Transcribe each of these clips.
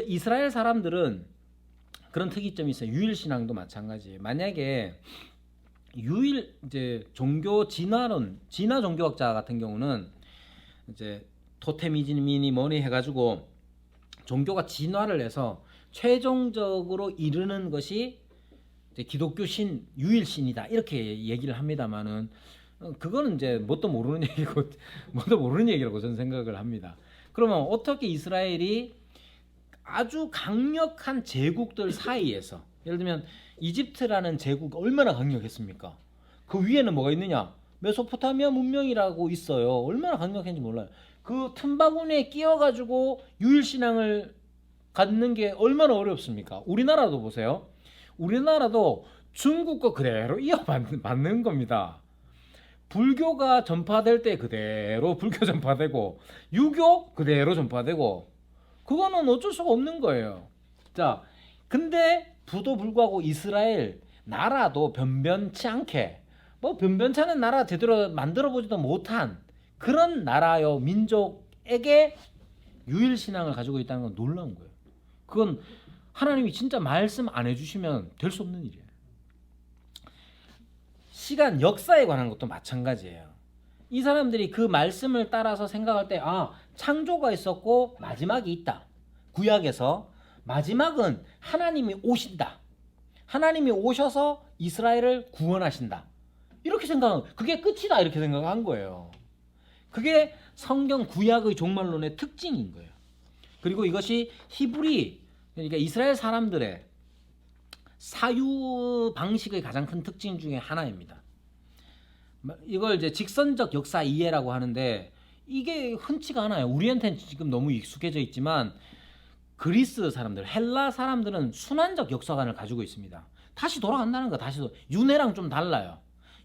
이스라엘 사람들은 그런 특이점이 있어요. 유일 신앙도 마찬가지예요. 만약에 이제 종교 진화론, 진화 종교학자 같은 경우는 이제 토테미즘이니 뭐니 해가지고 종교가 진화를 해서 최종적으로 이르는 것이 이제 기독교 유일신이다 이렇게 얘기를 합니다만은 그거는 이제 뭣도 모르는 얘기고 뭣도 모르는 얘기라고 저는 생각을 합니다. 그러면 어떻게 이스라엘이 아주 강력한 제국들 사이에서, 예를 들면 이집트라는 제국 얼마나 강력했습니까? 그 위에는 뭐가 있느냐? 메소포타미아 문명이라고 있어요. 얼마나 강력했는지 몰라요. 그 틈바구니에 끼어가지고 유일신앙을 갖는 게 얼마나 어렵습니까? 우리나라도 보세요. 우리나라도 중국 거 그대로 이어받는 겁니다. 불교가 전파될 때 그대로 불교 전파되고 유교 그대로 전파되고, 그거는 어쩔 수가 없는 거예요. 자, 근데 부도 불구하고 이스라엘 나라도 변변치 않게, 뭐 변변치 않은 나라 제대로 만들어 보지도 못한 그런 나라요 민족에게 유일신앙을 가지고 있다는 건 놀라운 거예요. 그건 하나님이 진짜 말씀 안 해주시면 될 수 없는 일이에요. 시간, 역사에 관한 것도 마찬가지예요. 이 사람들이 그 말씀을 따라서 생각할 때, 창조가 있었고 마지막이 있다. 구약에서 마지막은 하나님이 오신다. 하나님이 오셔서 이스라엘을 구원하신다. 이렇게 생각하면 그게 끝이다 이렇게 생각한 거예요. 그게 성경 구약의 종말론의 특징인 거예요. 그리고 이것이 히브리, 그러니까 이스라엘 사람들의 사유 방식의 가장 큰 특징 중에 하나입니다. 이걸 이제 직선적 역사 이해라고 하는데 이게 흔치가 않아요. 우리한테는 지금 너무 익숙해져 있지만 그리스 사람들, 헬라 사람들은 순환적 역사관을 가지고 있습니다. 다시 돌아간다는 거, 윤회랑 좀 달라요.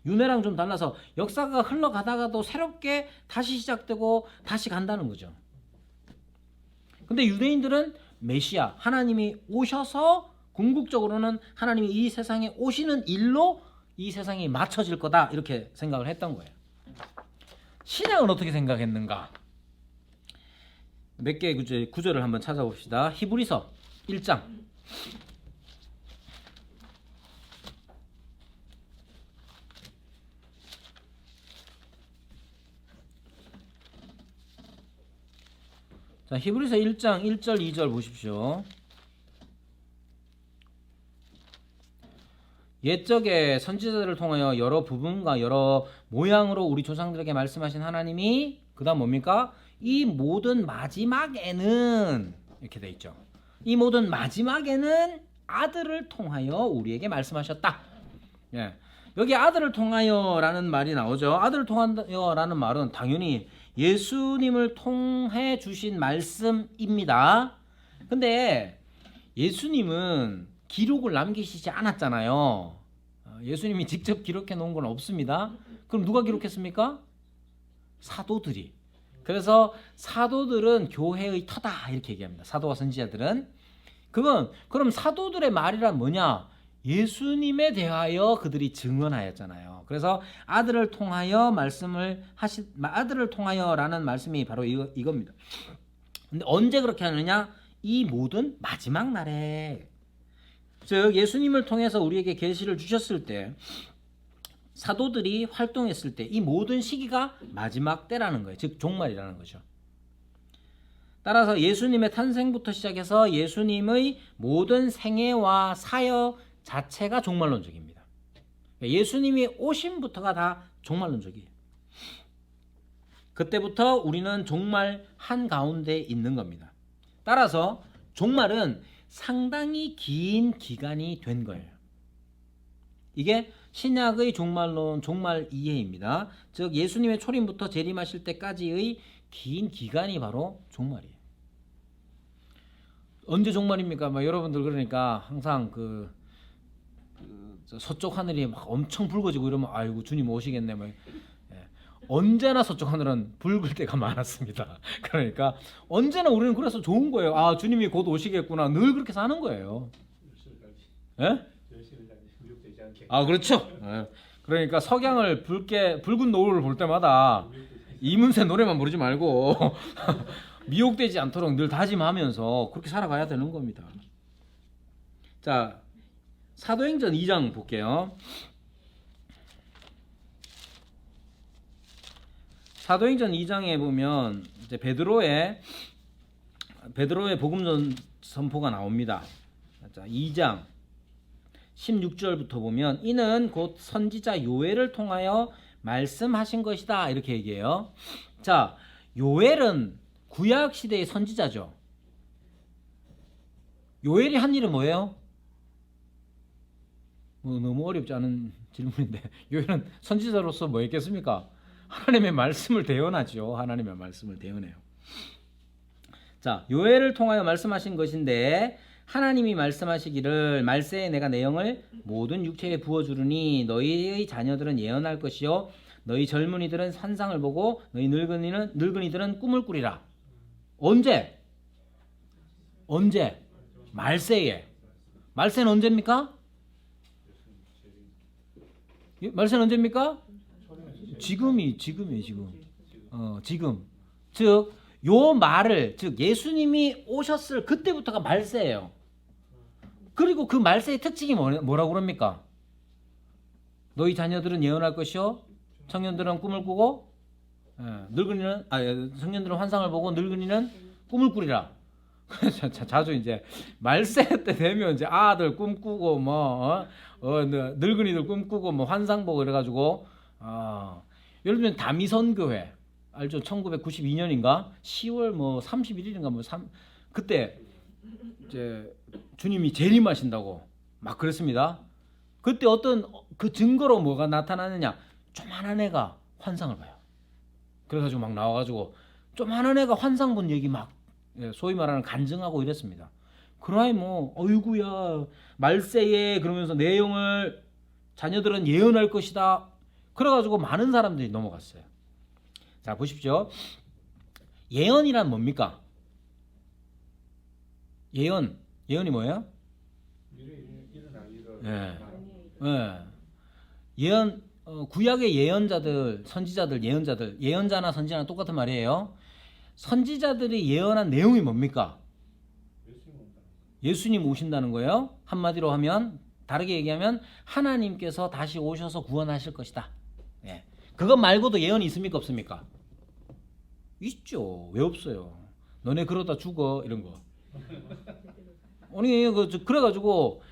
윤회랑 좀 달라서 역사가 흘러가다가도 새롭게 다시 시작되고 다시 간다는 거죠. 근데 유대인들은 메시아, 하나님이 오셔서 궁극적으로는 하나님이 이 세상에 오시는 일로 이 세상이 맞춰질 거다 이렇게 생각을 했던 거예요. 신약은 어떻게 생각했는가? 몇 개의 구절을 한번 찾아봅시다. 히브리서 1장. 자, 히브리서 1장 1절 2절 보십시오. 옛적에 선지자들을 통하여 여러 부분과 여러 모양으로 우리 조상들에게 말씀하신 하나님이 그 다음 뭡니까? 이 모든 마지막에는 이렇게 돼 있죠. 이 모든 마지막에는 아들을 통하여 우리에게 말씀하셨다. 예. 여기 아들을 통하여라는 말이 나오죠. 아들을 통하여라는 말은 당연히 예수님을 통해 주신 말씀입니다. 근데 예수님은 기록을 남기시지 않았잖아요. 예수님이 직접 기록해 놓은 건 없습니다. 그럼 누가 기록했습니까? 사도들이. 그래서 사도들은 교회의 터다 이렇게 얘기합니다. 사도와 선지자들은. 그럼 사도들의 말이란 뭐냐? 예수님에 대하여 그들이 증언하였잖아요. 그래서 아들을 통하여 아들을 통하여라는 말씀이 바로 이겁니다. 근데 언제 그렇게 하느냐? 이 모든 마지막 날에, 즉 예수님을 통해서 우리에게 계시를 주셨을 때, 사도들이 활동했을 때 이 모든 시기가 마지막 때라는 거예요. 즉 종말이라는 거죠. 따라서 예수님의 탄생부터 시작해서 예수님의 모든 생애와 사역 자체가 종말론적입니다. 예수님이 오심부터가 다 종말론적이에요. 그때부터 우리는 종말 한가운데 있는 겁니다. 따라서 종말은 상당히 긴 기간이 된 거예요. 이게 신약의 종말론, 종말 이해입니다. 즉 예수님의 초림부터 재림하실 때까지의 긴 기간이 바로 종말이에요. 언제 종말입니까? 여러분들 그러니까 항상 서쪽 하늘이 막 엄청 붉어지고 이러면 아이고 주님 오시겠네. 언제나 서쪽 하늘은 붉을 때가 많았습니다. 그러니까 언제나 우리는 그래서 좋은 거예요. 주님이 곧 오시겠구나. 늘 그렇게 사는 거예요. 예? 그렇죠. 그러니까 석양을 붉은 노을을 볼 때마다 이문세 노래만 부르지 말고 미혹되지 않도록 늘 다짐하면서 그렇게 살아가야 되는 겁니다. 자, 사도행전 2장 볼게요. 사도행전 2장에 보면 이제 베드로의 복음 선포가 나옵니다. 자, 2장 16절부터 보면 이는 곧 선지자 요엘을 통하여 말씀하신 것이다 이렇게 얘기해요. 자, 요엘은 구약 시대의 선지자죠. 요엘이 한 일은 뭐예요? 너무 어렵지 않은 질문인데 요엘은 선지자로서 뭐 했겠습니까? 하나님의 말씀을 대언하죠. 하나님의 말씀을 대언해요. 자, 요엘을 통하여 말씀하신 것인데 하나님이 말씀하시기를 말세에 내가 내 영을 모든 육체에 부어주르니 너희의 자녀들은 예언할 것이요 너희 젊은이들은 환상을 보고 너희 늙은이들은 꿈을 꾸리라. 언제? 말세에. 말세는 언제입니까? 말세는 언제입니까? 지금이에요, 지금. 지금. 즉, 요 말을, 즉, 예수님이 오셨을 그때부터가 말세예요. 그리고 그 말세의 특징이 뭐라고 그럽니까? 너희 자녀들은 예언할 것이요, 청년들은 꿈을 꾸고, 청년들은 환상을 보고, 늙은이는 꿈을 꾸리라. 자주 이제 말세 때 되면 이제 아들 꿈꾸고 늙은이들 꿈꾸고 환상 보고 그래가지고 예를 들면 다미선교회 알죠? 1992년인가 10월 31일인가 그때 이제 주님이 재림하신다고 막 그랬습니다. 그때 어떤 그 증거로 뭐가 나타나느냐? 조만한 애가 환상을 봐요. 그래가지고 막 나와가지고 조만한 애가 환상 본 얘기 막 소위 말하는 간증하고 이랬습니다. 그러니 어이구야 말세에 그러면서 내용을 자녀들은 예언할 것이다. 그래가지고 많은 사람들이 넘어갔어요. 자, 보십시오. 예언이란 뭡니까? 예언이 뭐예요? 예언, 구약의 예언자들, 선지자들, 예언자나 선지자나 똑같은 말이에요. 선지자들이 예언한 내용이 뭡니까? 예수님 오신다는 거예요. 한마디로 하면, 다르게 얘기하면 하나님께서 다시 오셔서 구원하실 것이다. 예. 그것 말고도 예언이 있습니까? 없습니까? 있죠. 왜 없어요? 너네 그러다 죽어 이런 거. 아니 그래가지고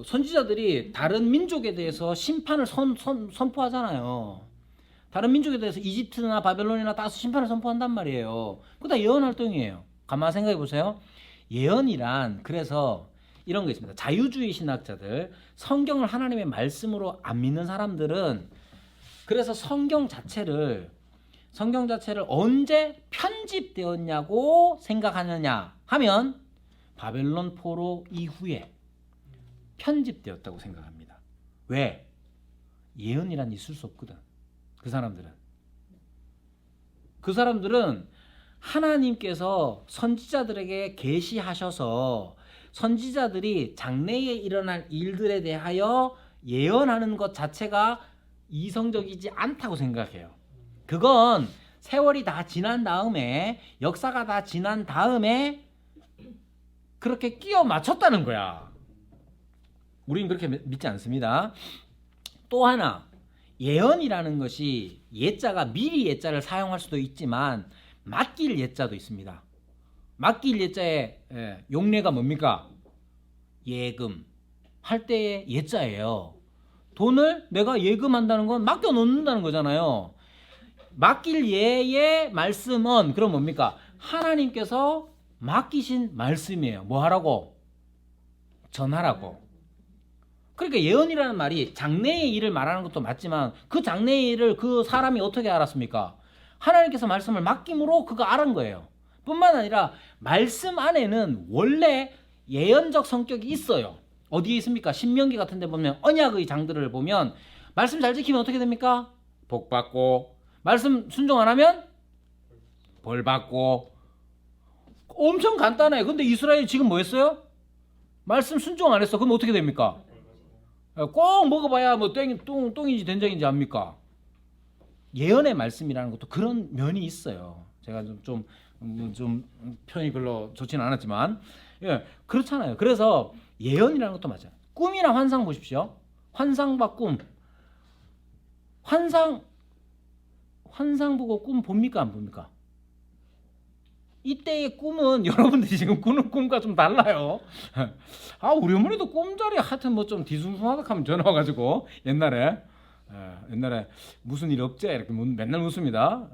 선지자들이 다른 민족에 대해서 심판을 선포하잖아요. 다른 민족에 대해서 이집트나 바벨론이나 따서 심판을 선포한단 말이에요. 그거 다 예언 활동이에요. 가만 생각해 보세요. 예언이란 그래서 이런 거 있습니다. 자유주의 신학자들, 성경을 하나님의 말씀으로 안 믿는 사람들은 그래서 성경 자체를 언제 편집되었냐고 생각하느냐 하면 바벨론 포로 이후에 편집되었다고 생각합니다. 왜? 예언이란 있을 수 없거든. 그 사람들은 하나님께서 선지자들에게 계시하셔서 선지자들이 장래에 일어날 일들에 대하여 예언하는 것 자체가 이성적이지 않다고 생각해요. 그건 세월이 다 지난 다음에, 역사가 다 지난 다음에 그렇게 끼워 맞췄다는 거야. 우리는 그렇게 믿지 않습니다. 또 하나, 예언이라는 것이 예자가 미리 예자를 사용할 수도 있지만 맡길 예자도 있습니다. 맡길 예자의 용례가 뭡니까? 예금 할 때의 예자예요. 돈을 내가 예금한다는 건 맡겨 놓는다는 거잖아요. 맡길 예의 말씀은 그럼 뭡니까? 하나님께서 맡기신 말씀이에요. 뭐 하라고? 전하라고. 그러니까 예언이라는 말이 장래의 일을 말하는 것도 맞지만 그 장래의 일을 그 사람이 어떻게 알았습니까? 하나님께서 말씀을 맡김으로 그거 알은 거예요. 뿐만 아니라 말씀 안에는 원래 예언적 성격이 있어요. 어디에 있습니까? 신명기 같은 데 보면 언약의 장들을 보면 말씀 잘 지키면 어떻게 됩니까? 복 받고, 말씀 순종 안 하면 벌 받고. 엄청 간단해. 근데 이스라엘 지금 뭐 했어요? 말씀 순종 안 했어. 그럼 어떻게 됩니까? 꼭 먹어봐야 똥인지 된장인지 압니까? 예언의 말씀이라는 것도 그런 면이 있어요. 제가 좀 좀 표현이 별로 좋지는 않았지만 예, 그렇잖아요. 그래서 예언이라는 것도 맞아요. 꿈이나 환상 보십시오. 환상과 꿈. 환상 보고 꿈 봅니까 안 봅니까? 이때의 꿈은 여러분들이 지금 꾸는 꿈과 좀 달라요. 아 우리 어머니도 꿈자리 하여튼 뭐 좀 뒤숭숭하다 하면 전화 와가지고 옛날에 무슨 일 없지 이렇게 맨날 묻습니다.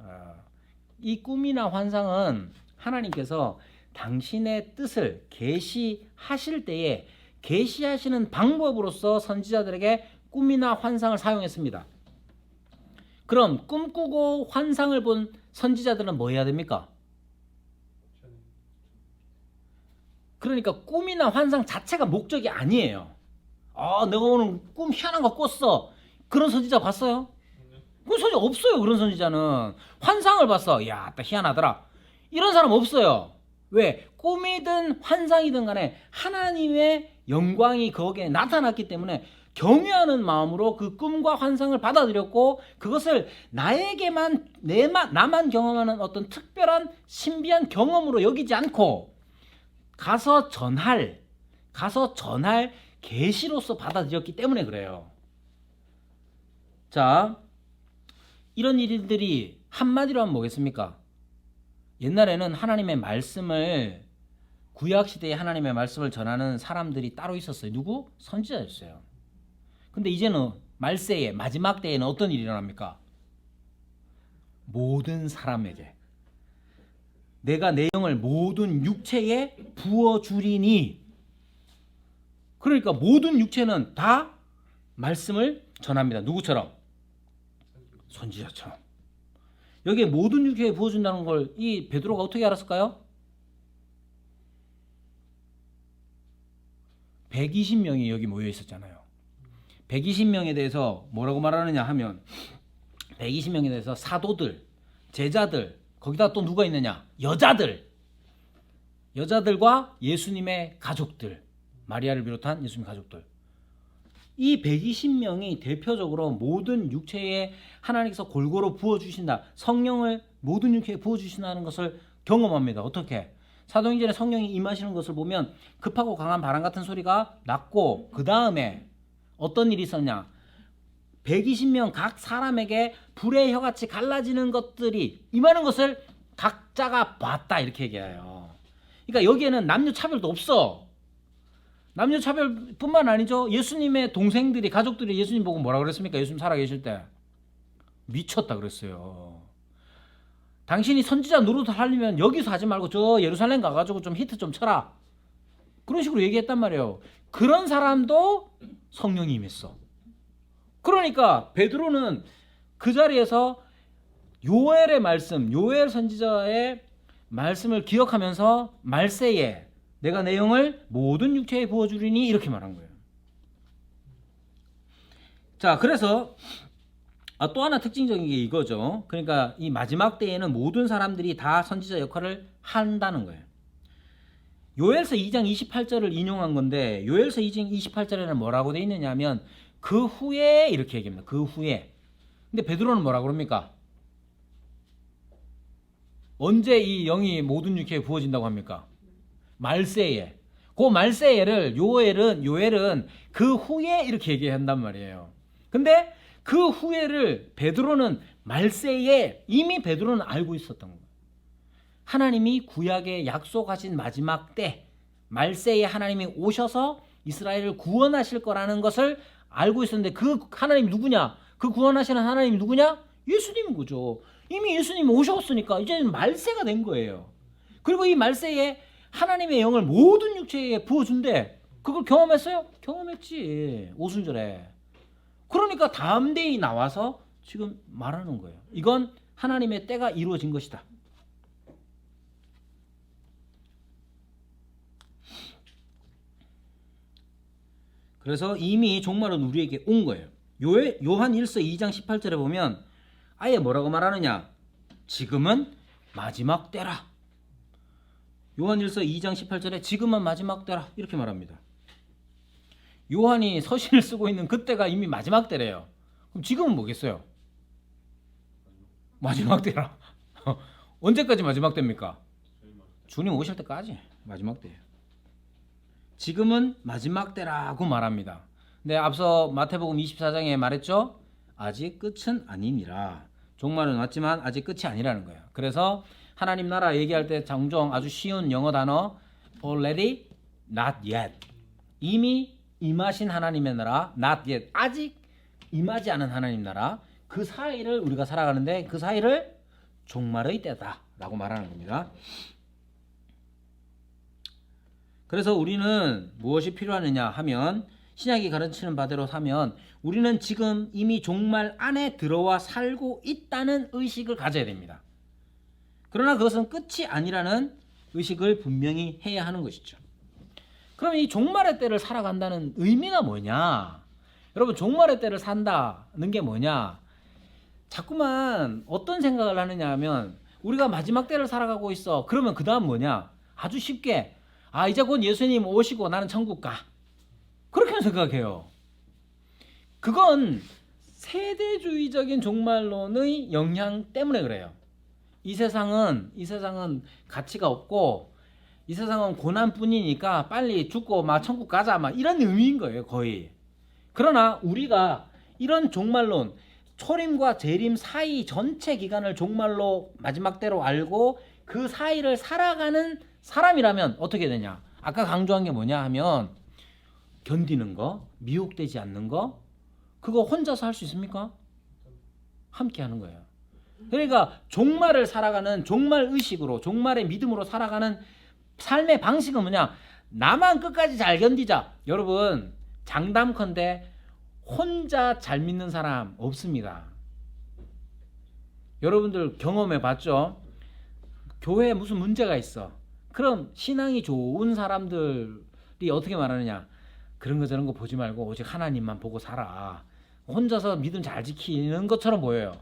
이 꿈이나 환상은 하나님께서 당신의 뜻을 계시하실 때에 계시하시는 방법으로서 선지자들에게 꿈이나 환상을 사용했습니다. 그럼 꿈꾸고 환상을 본 선지자들은 뭐 해야 됩니까? 그러니까 꿈이나 환상 자체가 목적이 아니에요. 내가 오늘 꿈 희한한 거 꿨어. 그런 선지자 봤어요? 그런 선지자 없어요. 그런 선지자는 환상을 봤어. 야, 딱 희한하더라. 이런 사람 없어요. 왜? 꿈이든 환상이든 간에 하나님의 영광이 거기에 나타났기 때문에 경외하는 마음으로 그 꿈과 환상을 받아들였고 그것을 나만 경험하는 어떤 특별한 신비한 경험으로 여기지 않고 가서 전할 계시로서 받아들였기 때문에 그래요. 자, 이런 일들이 한마디로 하면 뭐겠습니까? 옛날에는 하나님의 말씀을 구약시대에 하나님의 말씀을 전하는 사람들이 따로 있었어요. 누구? 선지자였어요. 근데 이제는 말세에 마지막 때에는 어떤 일이 일어납니까? 모든 사람에게 내가 내 영을 모든 육체에 부어주리니 그러니까 모든 육체는 다 말씀을 전합니다. 누구처럼? 선지자처럼. 여기에 모든 육체에 부어준다는 걸 이 베드로가 어떻게 알았을까요? 120명이 여기 모여 있었잖아요. 120명에 대해서 뭐라고 말하느냐 하면 120명에 대해서 사도들, 제자들, 거기다 또 누가 있느냐? 여자들과 예수님의 가족들, 마리아를 비롯한 예수님의 가족들. 이 120명이 대표적으로 모든 육체에 하나님께서 골고루 부어주신다. 성령을 모든 육체에 부어주신다는 것을 경험합니다. 어떻게? 사도행전에 성령이 임하시는 것을 보면 급하고 강한 바람 같은 소리가 났고 그 다음에 어떤 일이 있었냐? 120명 각 사람에게 불의 혀같이 갈라지는 것들이 임하는 것을 각자가 봤다 이렇게 얘기해요. 그러니까 여기에는 남녀 차별도 없어. 남녀 차별뿐만 아니죠. 예수님의 동생들이 가족들이 예수님 보고 뭐라 그랬습니까? 예수님 살아계실 때 미쳤다 그랬어요. 당신이 선지자 노릇을 하려면 여기서 하지 말고 저 예루살렘 가가지고 좀 히트 좀 쳐라. 그런 식으로 얘기했단 말이에요. 그런 사람도 성령이 임했어. 그러니까 베드로는 그 자리에서 요엘의 말씀, 요엘 선지자의 말씀을 기억하면서 말세에 내가 내 영을 모든 육체에 부어주리니 이렇게 말한 거예요. 자, 그래서 또 하나 특징적인 게 이거죠. 그러니까 이 마지막 때에는 모든 사람들이 다 선지자 역할을 한다는 거예요. 요엘서 2장 28절을 인용한 건데 요엘서 2장 28절에는 뭐라고 돼 있느냐 하면 그 후에 이렇게 얘기합니다. 그 후에. 근데 베드로는 뭐라고 그럽니까? 언제 이 영이 모든 육체에 부어진다고 합니까? 말세에. 그 말세에를 요엘은 그 후에 이렇게 얘기한단 말이에요. 근데 그 후에를 베드로는 말세에 이미 베드로는 알고 있었던 거예요. 하나님이 구약에 약속하신 마지막 때 말세에 하나님이 오셔서 이스라엘을 구원하실 거라는 것을 알고 있었는데 그 하나님이 누구냐? 그 구원하시는 하나님이 누구냐? 예수님인 거죠. 이미 예수님이 오셨으니까 이제는 말세가 된 거예요. 그리고 이 말세에 하나님의 영을 모든 육체에 부어준대. 그걸 경험했어요? 경험했지. 오순절에. 그러니까 다음 데이 나와서 지금 말하는 거예요. 이건 하나님의 때가 이루어진 것이다. 그래서 이미 종말은 우리에게 온 거예요. 요한 1서 2장 18절에 보면 아예 뭐라고 말하느냐? 지금은 마지막 때라. 요한 1서 2장 18절에 지금은 마지막 때라 이렇게 말합니다. 요한이 서신을 쓰고 있는 그때가 이미 마지막 때래요. 그럼 지금은 뭐겠어요? 마지막 때라. 언제까지 마지막 때입니까? 주님 오실 때까지 마지막 때예요. 지금은 마지막 때라고 말합니다. 근데 앞서 마태복음 24장에 말했죠. 아직 끝은 아니니라. 종말은 왔지만 아직 끝이 아니라는 거예요. 그래서 하나님 나라 얘기할 때 종종 아주 쉬운 영어 단어 already, not yet. 이미 임하신 하나님의 나라, not yet. 아직 임하지 않은 하나님 나라. 그 사이를 우리가 살아가는데 그 사이를 종말의 때다라고 말하는 겁니다. 그래서 우리는 무엇이 필요하느냐 하면 신약이 가르치는 바대로 하면 우리는 지금 이미 종말 안에 들어와 살고 있다는 의식을 가져야 됩니다. 그러나 그것은 끝이 아니라는 의식을 분명히 해야 하는 것이죠. 그럼 이 종말의 때를 살아간다는 의미가 뭐냐? 여러분 종말의 때를 산다는 게 뭐냐? 자꾸만 어떤 생각을 하느냐 하면 우리가 마지막 때를 살아가고 있어. 그러면 그 다음 뭐냐? 아주 쉽게 이제 곧 예수님 오시고 나는 천국 가. 그렇게 생각해요. 그건 세대주의적인 종말론의 영향 때문에 그래요. 이 세상은 가치가 없고 이 세상은 고난뿐이니까 빨리 죽고 막 천국 가자 막 이런 의미인 거예요, 거의. 그러나 우리가 이런 종말론, 초림과 재림 사이 전체 기간을 종말로 마지막 때로 알고 그 사이를 살아가는 사람이라면 어떻게 되냐? 아까 강조한 게 뭐냐 하면 견디는 거, 미혹되지 않는 거, 그거 혼자서 할 수 있습니까? 함께 하는 거예요. 그러니까 종말을 살아가는 종말 의식으로, 종말의 믿음으로 살아가는 삶의 방식은 뭐냐? 나만 끝까지 잘 견디자. 여러분 장담컨대 혼자 잘 믿는 사람 없습니다. 여러분들 경험해 봤죠? 교회에 무슨 문제가 있어. 그럼 신앙이 좋은 사람들이 어떻게 말하느냐? 그런 거 저런 거 보지 말고 오직 하나님만 보고 살아. 혼자서 믿음 잘 지키는 것처럼 보여요.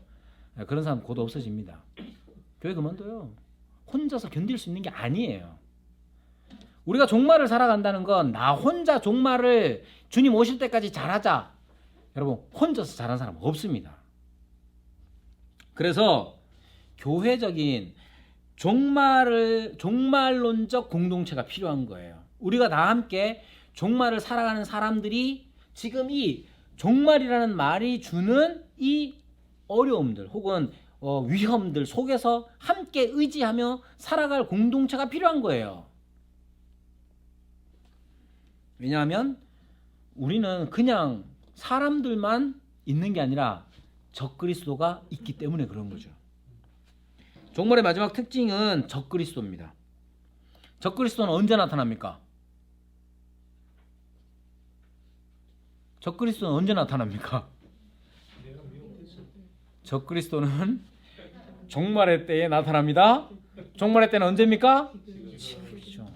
그런 사람 곧 없어집니다. 교회 그만둬요. 혼자서 견딜 수 있는 게 아니에요. 우리가 종말을 살아간다는 건 나 혼자 종말을 주님 오실 때까지 잘하자. 여러분 혼자서 잘한 사람 없습니다. 그래서 교회적인 종말론적 공동체가 필요한 거예요. 우리가 다 함께 종말을 살아가는 사람들이 지금 이 종말이라는 말이 주는 이 어려움들 혹은 위험들 속에서 함께 의지하며 살아갈 공동체가 필요한 거예요. 왜냐하면 우리는 그냥 사람들만 있는 게 아니라 적그리스도가 있기 때문에 그런 거죠. 종말의 마지막 특징은 적그리스도입니다. 적그리스도는 언제 나타납니까? 적그리스도는 언제 나타납니까? 적그리스도는 종말의 때에 나타납니다. 종말의 때는 언제입니까? 지금이죠.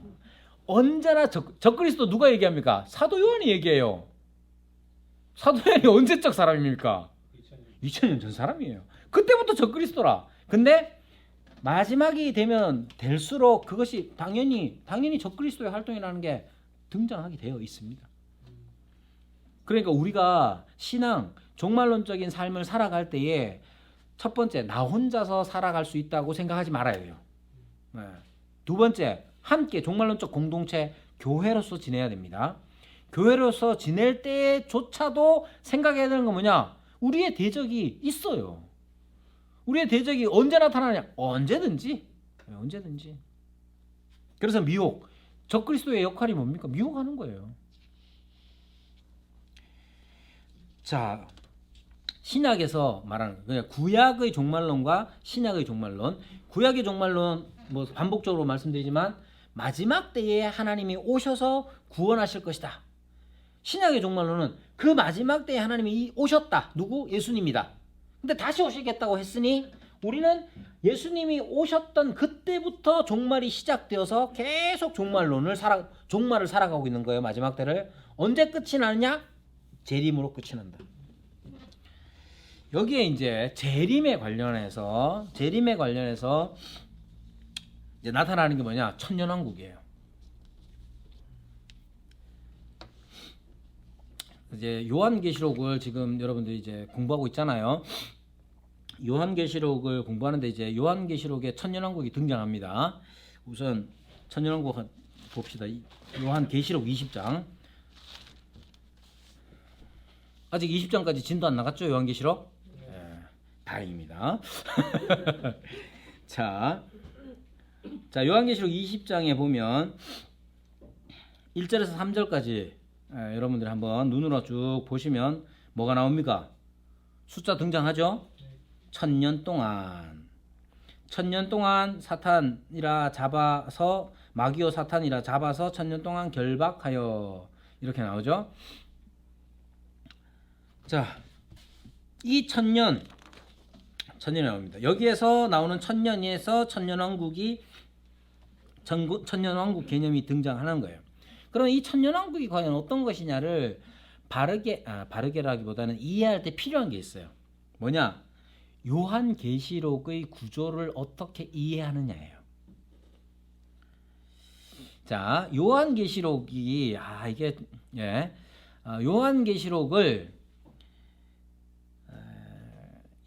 언제나 적그리스도 누가 얘기합니까? 사도 요한이 얘기해요. 사도 요한이 언제적 사람입니까? 2000년 전 사람이에요. 그때부터 적그리스도라. 근데 마지막이 되면 될수록 그것이 당연히 적그리스도의 활동이라는 게 등장하게 되어 있습니다. 그러니까 우리가 신앙, 종말론적인 삶을 살아갈 때에 첫 번째, 나 혼자서 살아갈 수 있다고 생각하지 말아야 돼요. 두 번째, 함께 종말론적 공동체, 교회로서 지내야 됩니다. 교회로서 지낼 때조차도 생각해야 되는 건 뭐냐? 우리의 대적이 있어요. 우리의 대적이 언제 나타나냐? 언제든지. 그래서 미혹. 적그리스도의 역할이 뭡니까? 미혹하는 거예요. 자, 신약에서 말하는 그냥 구약의 종말론과 신약의 종말론. 구약의 종말론 뭐 반복적으로 말씀드리지만 마지막 때에 하나님이 오셔서 구원하실 것이다. 신약의 종말론은 그 마지막 때에 하나님이 오셨다. 누구? 예수님이다. 근데 다시 오시겠다고 했으니 우리는 예수님이 오셨던 그때부터 종말이 시작되어서 계속 종말을 살아가고 있는 거예요. 마지막 때를. 언제 끝이 나느냐? 재림으로 끝이 난다. 여기에 이제 재림에 관련해서 이제 나타나는 게 뭐냐? 천년왕국이에요. 이제 요한계시록을 지금 여러분들이 이제 공부하고 있잖아요. 요한계시록을 공부하는데 이제 요한계시록에 천년왕국이 등장합니다. 우선 천년왕국 봅시다. 요한계시록 20장. 아직 20장까지 진도 안 나갔죠? 요한계시록? 네, 다행입니다. 자, 요한계시록 20장에 보면 1절에서 3절까지 여러분들 한번 눈으로 쭉 보시면 뭐가 나옵니까? 숫자 등장하죠? 1000년 동안 사탄이라 잡아서 마귀요 사탄이라 잡아서 1000년 동안 결박하여 이렇게 나오죠? 자, 이 1000년이 나옵니다. 여기에서 나오는 1000년에서 천년왕국이 천년왕국 개념이 등장하는 거예요. 그럼 이 천년왕국이 과연 어떤 것이냐를 바르게라기보다는 이해할 때 필요한 게 있어요. 뭐냐? 요한계시록의 구조를 어떻게 이해하느냐예요. 자, 요한계시록이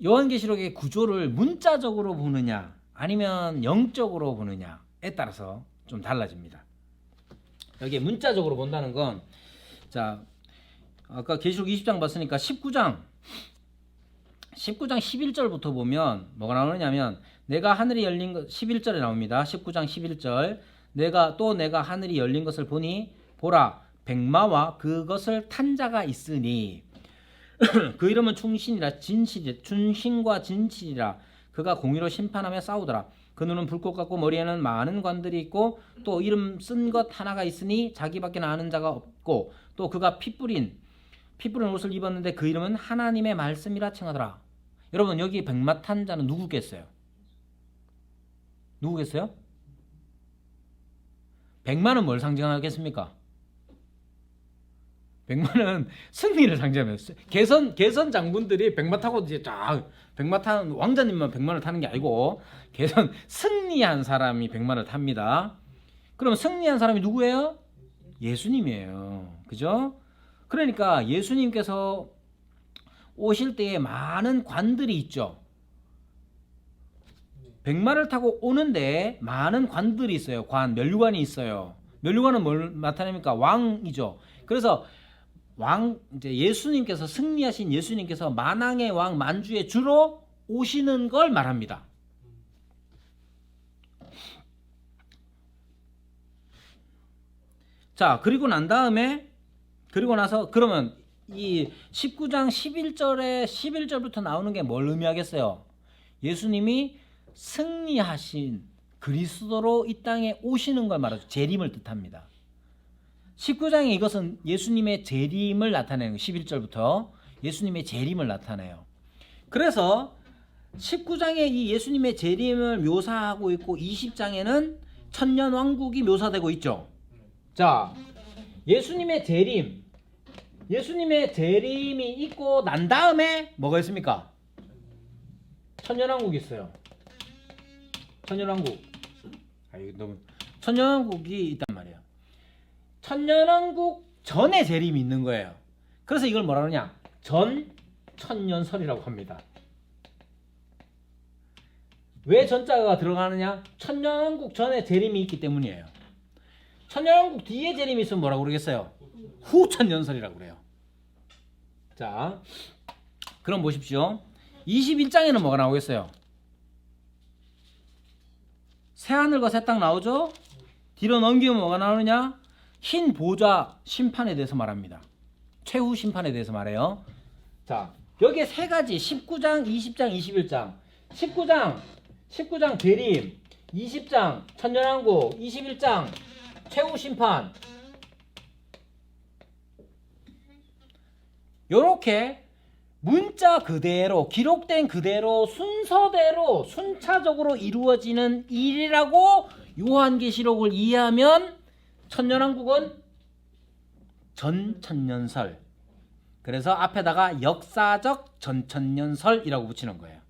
요한계시록의 구조를 문자적으로 보느냐 아니면 영적으로 보느냐에 따라서 좀 달라집니다. 여기 문자적으로 본다는 건, 자, 아까 계시록 20장 봤으니까 19장 11절부터 보면 뭐가 나오느냐면, 내가 하늘이 열린 것 11절에 나옵니다. 19장 11절. 내가 하늘이 열린 것을 보니 보라 백마와 그것을 탄 자가 있으니 그 이름은 충신과 진실이라. 그가 공의로 심판하며 싸우더라. 그 눈은 불꽃 같고 머리에는 많은 관들이 있고 또 이름 쓴 것 하나가 있으니 자기밖에 아는 자가 없고 또 그가 피 뿌린 옷을 입었는데 그 이름은 하나님의 말씀이라 칭하더라. 여러분, 여기 백마 탄 자는 누구겠어요? 백마는 뭘 상징하겠습니까? 백마는 승리를 상징하면, 개선 장군들이 백마 타고 이제 백마 타는 왕자님만 백마를 타는 게 아니고 승리한 사람이 백마를 탑니다. 그럼 승리한 사람이 누구예요? 예수님이에요. 그죠? 그러니까 예수님께서 오실 때에 많은 관들이 있죠. 백마를 타고 오는데 많은 관들이 있어요. 면류관이 있어요. 면류관은 뭘 나타냅니까? 왕이죠. 그래서 이제 예수님께서, 승리하신 예수님께서 만왕의 왕 만주의 주로 오시는 걸 말합니다. 자, 그리고 나서 그러면 이 19장 11절부터 나오는 게 뭘 의미하겠어요? 예수님이 승리하신 그리스도로 이 땅에 오시는 걸 말하죠. 재림을 뜻합니다. 19장에 이것은 예수님의 재림을 나타내는 거예요. 11절부터 예수님의 재림을 나타내요. 그래서 19장에 이 예수님의 재림을 묘사하고 있고 20장에는 천년왕국이 묘사되고 있죠. 자, 예수님의 재림이 있고 난 다음에 뭐가 있습니까? 천년왕국이 있어요. 천년왕국이 있단 말이에요. 천년왕국 전에 재림이 있는 거예요. 그래서 이걸 뭐라 그러냐? 전천년설이라고 합니다. 왜 전자가 들어가느냐? 천년왕국 전에 재림이 있기 때문이에요. 천년왕국 뒤에 재림이 있으면 뭐라고 그러겠어요? 후천년설이라고 그래요. 자, 그럼 보십시오. 21장에는 뭐가 나오겠어요? 새하늘과 새 땅 나오죠? 뒤로 넘기면 뭐가 나오느냐? 흰 보좌 심판에 대해서 말합니다. 최후 심판에 대해서 말해요. 자, 여기에 세 가지, 19장, 20장, 21장. 19장 재림, 20장 천년왕국, 21장 최후 심판. 요렇게 문자 그대로, 기록된 그대로, 순서대로, 순차적으로 이루어지는 일이라고 요한계시록을 이해하면 천년왕국은 전천년설. 그래서 앞에다가 역사적 전천년설이라고 붙이는 거예요.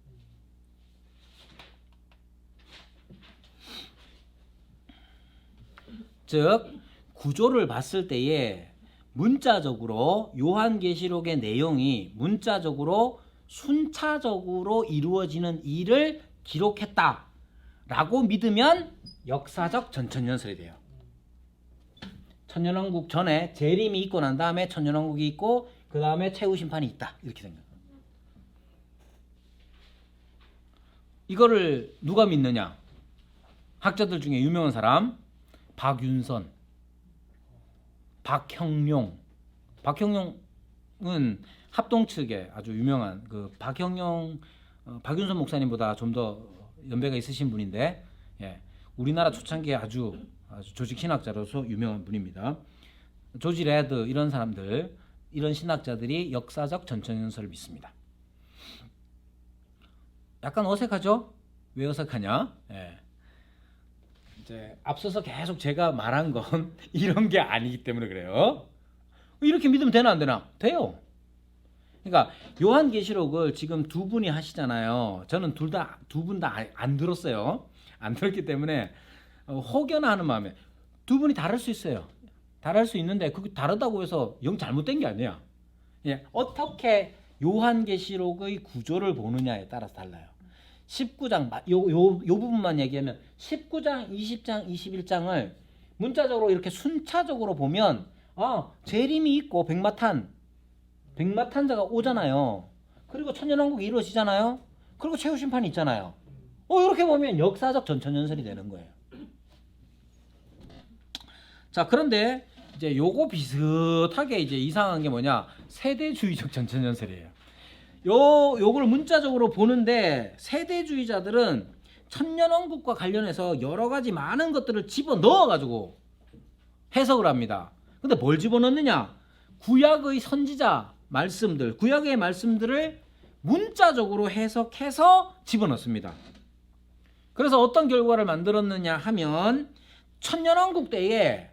즉, 구조를 봤을 때에 문자적으로 요한계시록의 내용이 문자적으로 순차적으로 이루어지는 일을 기록했다라고 믿으면 역사적 전천년설이 돼요. 천년왕국 전에 재림이 있고 난 다음에 천년왕국이 있고 그 다음에 최후심판이 있다. 이렇게 된 거예요. 이거를 누가 믿느냐? 학자들 중에 유명한 사람 박윤선, 박형룡. 박형룡은 합동 측에 아주 유명한 그 박형룡, 박윤선 목사님보다 좀 더 연배가 있으신 분인데, 예, 우리나라 초창기에 아주 조직 신학자로서 유명한 분입니다. 조지 레드 이런 사람들, 이런 신학자들이 역사적 전천년설을 믿습니다. 약간 어색하죠? 왜 어색하냐? 예. 이제 앞서서 계속 제가 말한 건 이런 게 아니기 때문에 그래요. 이렇게 믿으면 되나 안 되나? 돼요. 그러니까 요한계시록을 지금 두 분이 하시잖아요. 저는 두 분 다 안 들었어요. 안 들었기 때문에 혹여나 하는 마음에 두 분이 다를 수 있어요. 다를 수 있는데 그게 다르다고 해서 영 잘못된 게 아니야. 예, 어떻게 요한계시록의 구조를 보느냐에 따라서 달라요. 19장 요 부분만 얘기하면 19장, 20장, 21장을 문자적으로 이렇게 순차적으로 보면 재림이 있고 백마탄자가 오잖아요. 그리고 천년왕국이 이루어지잖아요. 그리고 최후심판이 있잖아요. 이렇게 보면 역사적 전천년설이 되는 거예요. 자, 그런데 이제 요거 비슷하게 이제 이상한 게 뭐냐? 세대주의적 전천년설이에요. 요걸 문자적으로 보는데 세대주의자들은 천년왕국과 관련해서 여러 가지 많은 것들을 집어넣어 가지고 해석을 합니다. 근데 뭘 집어넣느냐? 구약의 선지자 말씀들, 구약의 말씀들을 문자적으로 해석해서 집어넣습니다. 그래서 어떤 결과를 만들었느냐 하면 천년왕국 때에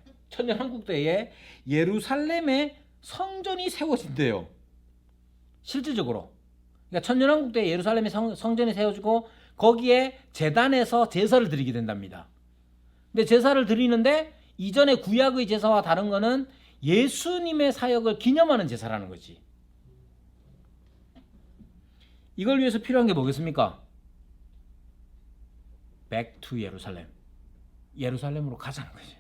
예루살렘에 성전이 세워진대요. 실질적으로. 그러니까 천년왕국 때 예루살렘에 성전이 세워지고 거기에 제단에서 제사를 드리게 된답니다. 근데 제사를 드리는데 이전에 구약의 제사와 다른 거는 예수님의 사역을 기념하는 제사라는 거지. 이걸 위해서 필요한 게 뭐겠습니까? Back to 예루살렘. 예루살렘으로 가자는 거지.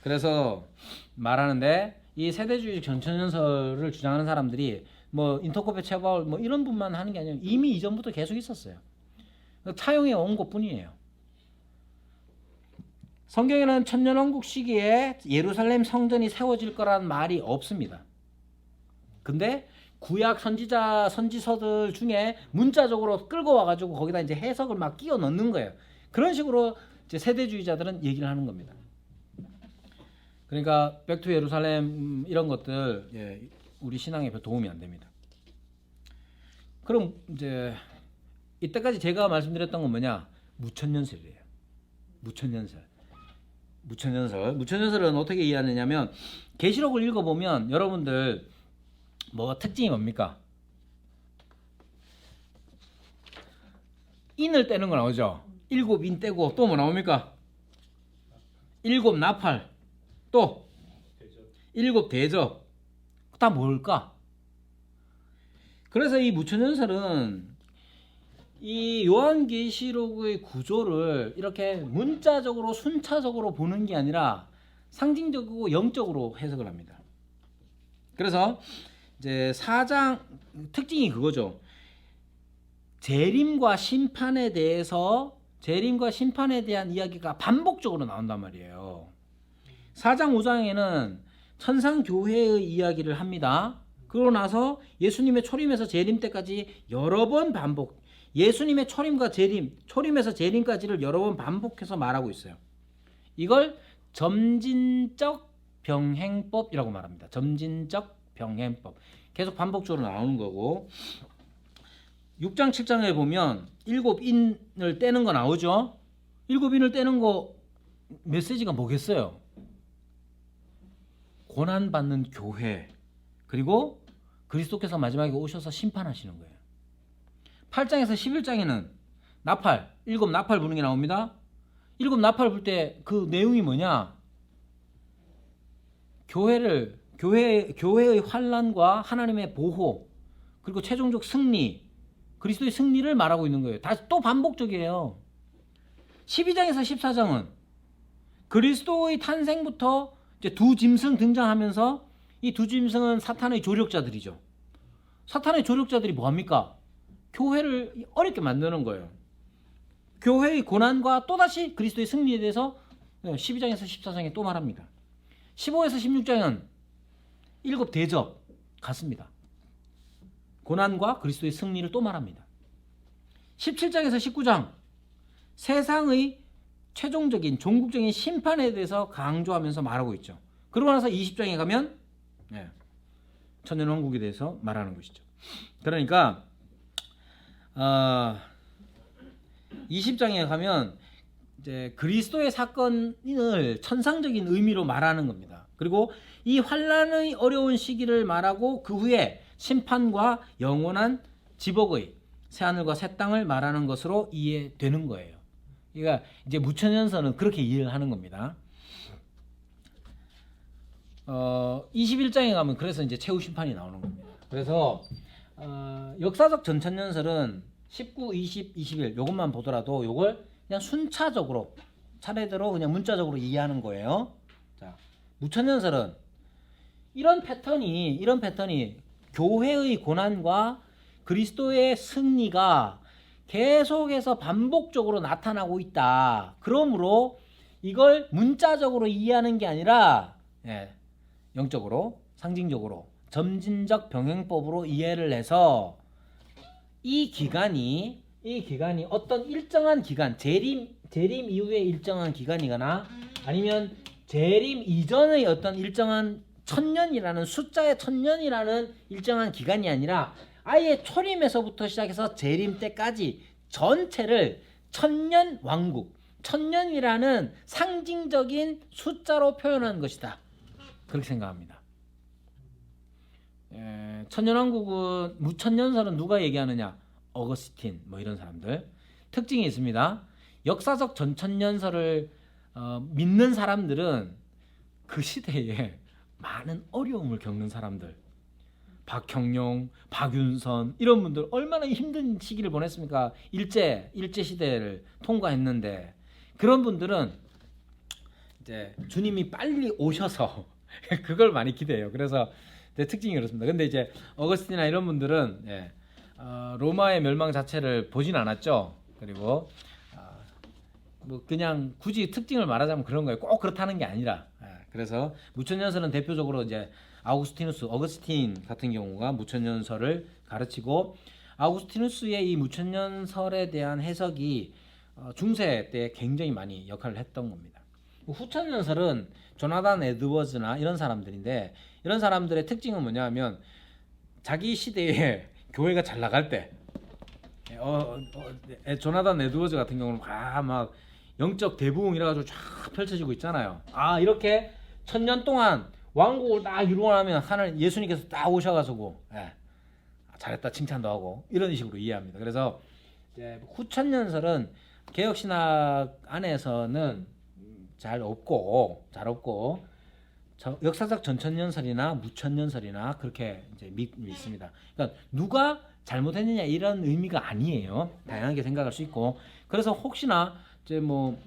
그래서 말하는데 이 세대주의 전천년설을 주장하는 사람들이 뭐 인터코페 체바울 뭐 이런 분만 하는 게 아니라 이미 이전부터 계속 있었어요. 차용해 온 것뿐이에요. 성경에는 천년왕국 시기에 예루살렘 성전이 세워질 거라는 말이 없습니다. 근데 구약 선지서들 중에 문자적으로 끌고 와가지고 거기다 이제 해석을 막 끼워 넣는 거예요. 그런 식으로 이제 세대주의자들은 얘기를 하는 겁니다. 그러니까 백투 예루살렘 이런 것들, 예, 우리 신앙에 별 도움이 안 됩니다. 그럼 이제 이때까지 제가 말씀드렸던 건 뭐냐? 무천년설이에요. 무천년설은 어떻게 이해하느냐면 계시록을 읽어보면 여러분들 뭐 특징이 뭡니까? 인을 떼는 거 나오죠. 7인 떼고 또 뭐 나옵니까? 7 나팔, 또 7 대접. 다 뭘까? 그래서 이 무천년설은 이 요한계시록의 구조를 이렇게 문자적으로 순차적으로 보는 게 아니라 상징적이고 영적으로 해석을 합니다. 그래서 이제 4장 특징이 그거죠. 재림과 심판에 대한 이야기가 반복적으로 나온단 말이에요. 4장 5장에는 천상교회의 이야기를 합니다. 그러고 나서 예수님의 초림에서 재림 때까지 여러 번 반복, 예수님의 초림과 초림에서 재림까지를 여러 번 반복해서 말하고 있어요. 이걸 점진적 병행법이라고 말합니다. 점진적 병행법. 계속 반복적으로 나오는 거고, 6장 7장에 보면 7인을 떼는 거 나오죠. 7인을 떼는 거 메시지가 뭐겠어요? 고난받는 교회, 그리고 그리스도께서 마지막에 오셔서 심판하시는 거예요. 8장에서 11장에는 나팔, 7 나팔 부는 게 나옵니다. 7 나팔 불 때 그 내용이 뭐냐? 교회의 환난과 하나님의 보호, 그리고 최종적 승리, 그리스도의 승리를 말하고 있는 거예요. 다시 또 반복적이에요. 12장에서 14장은 그리스도의 탄생부터 이제 두 짐승 등장하면서 이 두 짐승은 사탄의 조력자들이죠. 사탄의 조력자들이 뭐합니까? 교회를 어렵게 만드는 거예요. 교회의 고난과 또다시 그리스도의 승리에 대해서 12장에서 14장에 또 말합니다. 15에서 16장은 일곱 대접 같습니다. 고난과 그리스도의 승리를 또 말합니다. 17장에서 19장 세상의 최종적인 종국적인 심판에 대해서 강조하면서 말하고 있죠. 그러고 나서 20장에 가면 천년왕국에 대해서 말하는 것이죠. 그러니까 20장에 가면 이제 그리스도의 사건을 천상적인 의미로 말하는 겁니다. 그리고 이 환난의 어려운 시기를 말하고 그 후에 심판과 영원한 지복의 새하늘과 새 땅을 말하는 것으로 이해되는 거예요. 그러니까 이제 무천연서는 그렇게 이해를 하는 겁니다. 21장에 가면 그래서 이제 최후 심판이 나오는 겁니다. 그래서 역사적 전천연설은 19, 20, 21 요것만 보더라도 요걸 그냥 순차적으로 차례대로 그냥 문자적으로 이해하는 거예요. 자, 무천연설은 이런 패턴이 교회의 고난과 그리스도의 승리가 계속해서 반복적으로 나타나고 있다. 그러므로 이걸 문자적으로 이해하는 게 아니라 영적으로, 상징적으로, 점진적 병행법으로 이해를 해서 이 기간이 어떤 일정한 기간, 재림 이후의 일정한 기간이거나 아니면 재림 이전의 어떤 일정한 천년이라는 숫자의 천년이라는 일정한 기간이 아니라 아예 초림에서부터 시작해서 재림 때까지 전체를 천년 왕국, 천년이라는 상징적인 숫자로 표현한 것이다. 그렇게 생각합니다. 천년왕국은 무천년설은 누가 얘기하느냐? 어거스틴 뭐 이런 사람들. 특징이 있습니다. 역사적 전천년설을 믿는 사람들은 그 시대에 많은 어려움을 겪는 사람들, 박형룡, 박윤선 이런 분들 얼마나 힘든 시기를 보냈습니까? 일제 시대를 통과했는데 그런 분들은 이제 주님이 빨리 오셔서 그걸 많이 기대해요. 그래서 특징이 그렇습니다. 근데 이제 어거스틴이나 이런 분들은 로마의 멸망 자체를 보진 않았죠. 그리고 뭐 그냥 굳이 특징을 말하자면 그런 거예요. 꼭 그렇다는 게 아니라. 그래서 무천년설은 대표적으로 이제 어거스틴 같은 경우가 무천년설을 가르치고 아우구스티누스의 이 무천년설에 대한 해석이 중세 때 굉장히 많이 역할을 했던 겁니다. 후천년설은 조나단 에드워즈나 이런 사람들인데 이런 사람들의 특징은 뭐냐면 자기 시대에 교회가 잘 나갈 때 조나단 에드워즈 같은 경우는 막 영적 대부흥 이래가지고 쫙 펼쳐지고 있잖아요. 이렇게 천년 동안 왕국을 딱 이루고 나면 하나님 예수님께서 딱 오셔가지고 잘했다 칭찬도 하고 이런 식으로 이해합니다. 그래서 이제 후천년설은 개혁신학 안에서는 잘 없고 역사적 전천년설이나 무천년설이나 그렇게 이제 믿습니다. 그러니까 누가 잘못했느냐 이런 의미가 아니에요. 다양하게 생각할 수 있고 그래서 혹시나 이제 뭐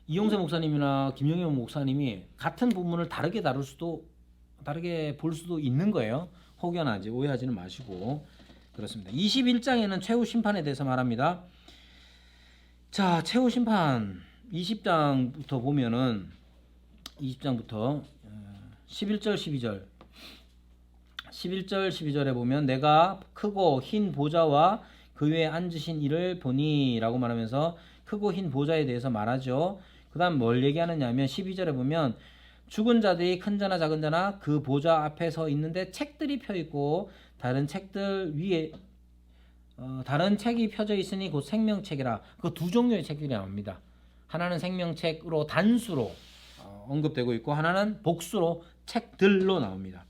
이용세 목사님이나 김영현 목사님이 같은 부분을 다르게 볼 수도 있는 거예요. 혹여나지 오해하지는 마시고 그렇습니다. 21장에는 최후 심판에 대해서 말합니다. 자, 최후 심판 20장부터 보면은 20장부터 11절 12절에 보면 내가 크고 흰 보좌와 그 위에 앉으신 이를 보니 라고 말하면서 크고 흰 보좌에 대해서 말하죠. 그 다음 뭘 얘기하느냐 하면 12절에 보면 죽은 자들이 큰 자나 작은 자나 그 보좌 앞에 서 있는데 책들이 펴 있고 다른 책들 위에 다른 책이 펴져 있으니 곧 생명책이라. 그 두 종류의 책들이 나옵니다. 하나는 생명책으로 단수로 언급되고 있고 하나는 복수로 책들로 나옵니다.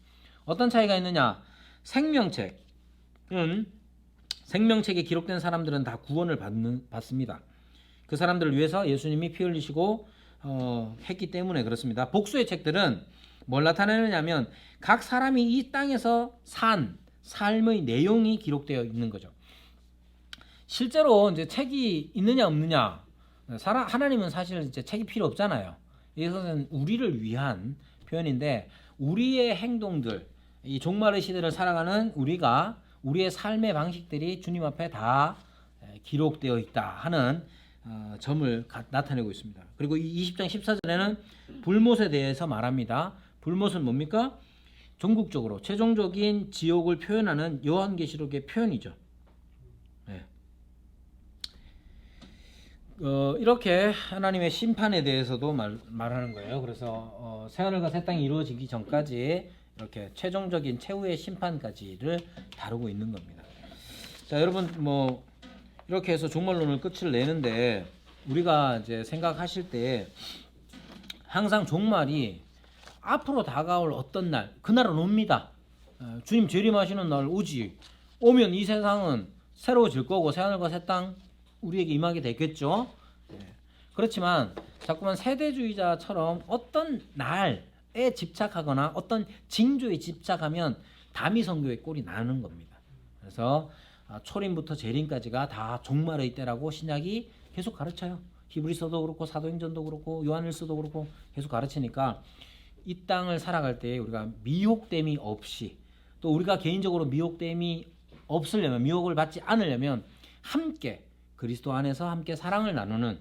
어떤 차이가 있느냐? 생명책에 기록된 사람들은 다 구원을 받습니다. 그 사람들을 위해서 예수님이 피 흘리시고 했기 때문에 그렇습니다. 복수의 책들은 뭘 나타내느냐면 각 사람이 이 땅에서 산 삶의 내용이 기록되어 있는 거죠. 실제로 이제 책이 있느냐 없느냐, 하나님은 사실 이제 책이 필요 없잖아요. 이것은 우리를 위한 표현인데, 우리의 행동들, 이 종말의 시대를 살아가는 우리가, 우리의 삶의 방식들이 주님 앞에 다 기록되어 있다 하는 점을 나타내고 있습니다. 그리고 이 20장 14절에는 불못에 대해서 말합니다. 불못은 뭡니까? 종국적으로 최종적인 지옥을 표현하는 요한계시록의 표현이죠. 네. 이렇게 하나님의 심판에 대해서도 말하는 거예요. 그래서 새하늘과 새 땅이 이루어지기 전까지 이렇게 최종적인 최후의 심판까지를 다루고 있는 겁니다. 자, 여러분 뭐 이렇게 해서 종말론을 끝을 내는데, 우리가 이제 생각하실 때 항상 종말이 앞으로 다가올 어떤 날, 그날은 옵니다. 주님 재림하시는 날 오지. 오면 이 세상은 새로워질 거고 새하늘과 새 땅 우리에게 임하게 되겠죠. 그렇지만 자꾸만 세대주의자처럼 어떤 날에 집착하거나 어떤 징조에 집착하면 다미성교의 꼴이 나는 겁니다. 그래서 초림부터 재림까지가 다 종말의 때라고 신약이 계속 가르쳐요. 히브리서도 그렇고 사도행전도 그렇고 요한일서도 그렇고 계속 가르치니까, 이 땅을 살아갈 때 우리가 미혹됨이 없이, 또 우리가 개인적으로 미혹됨이 없으려면, 미혹을 받지 않으려면 함께 그리스도 안에서 함께 사랑을 나누는,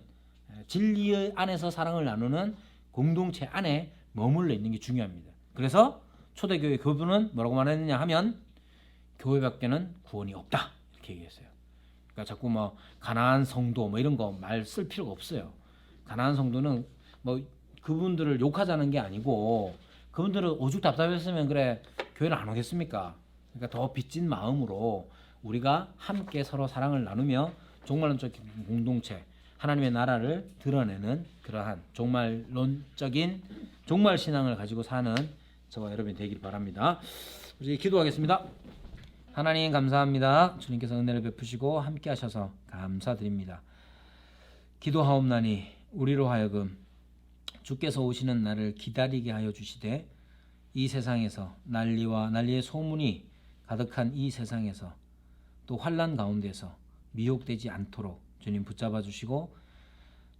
진리 안에서 사랑을 나누는 공동체 안에 머물러 있는 게 중요합니다. 그래서 초대교회 교부는 뭐라고 말했느냐 하면, 교회밖에는 구원이 없다 이렇게 얘기했어요. 그러니까 자꾸 뭐 가나안 성도 뭐 이런 거 말 쓸 필요가 없어요. 가나안 성도는 뭐 그분들을 욕하자는 게 아니고, 그분들은 오죽 답답했으면 그래 교회를 안 오겠습니까? 그러니까 더 빚진 마음으로 우리가 함께 서로 사랑을 나누며 종말론적인 공동체, 하나님의 나라를 드러내는 그러한 종말론적인 종말 신앙을 가지고 사는 저와 여러분이 되길 바랍니다. 우리 기도하겠습니다. 하나님 감사합니다. 주님께서 은혜를 베푸시고 함께 하셔서 감사드립니다. 기도하옵나니 우리로 하여금 주께서 오시는 날을 기다리게 하여 주시되, 이 세상에서 난리의 소문이 가득한 이 세상에서, 또 환난 가운데서 미혹되지 않도록 주님 붙잡아 주시고,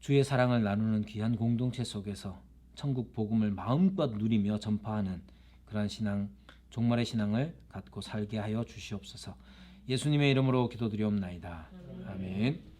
주의 사랑을 나누는 귀한 공동체 속에서 천국 복음을 마음껏 누리며 전파하는 그러한 신앙, 종말의 신앙을 갖고 살게 하여 주시옵소서. 예수님의 이름으로 기도드리옵나이다. 아멘.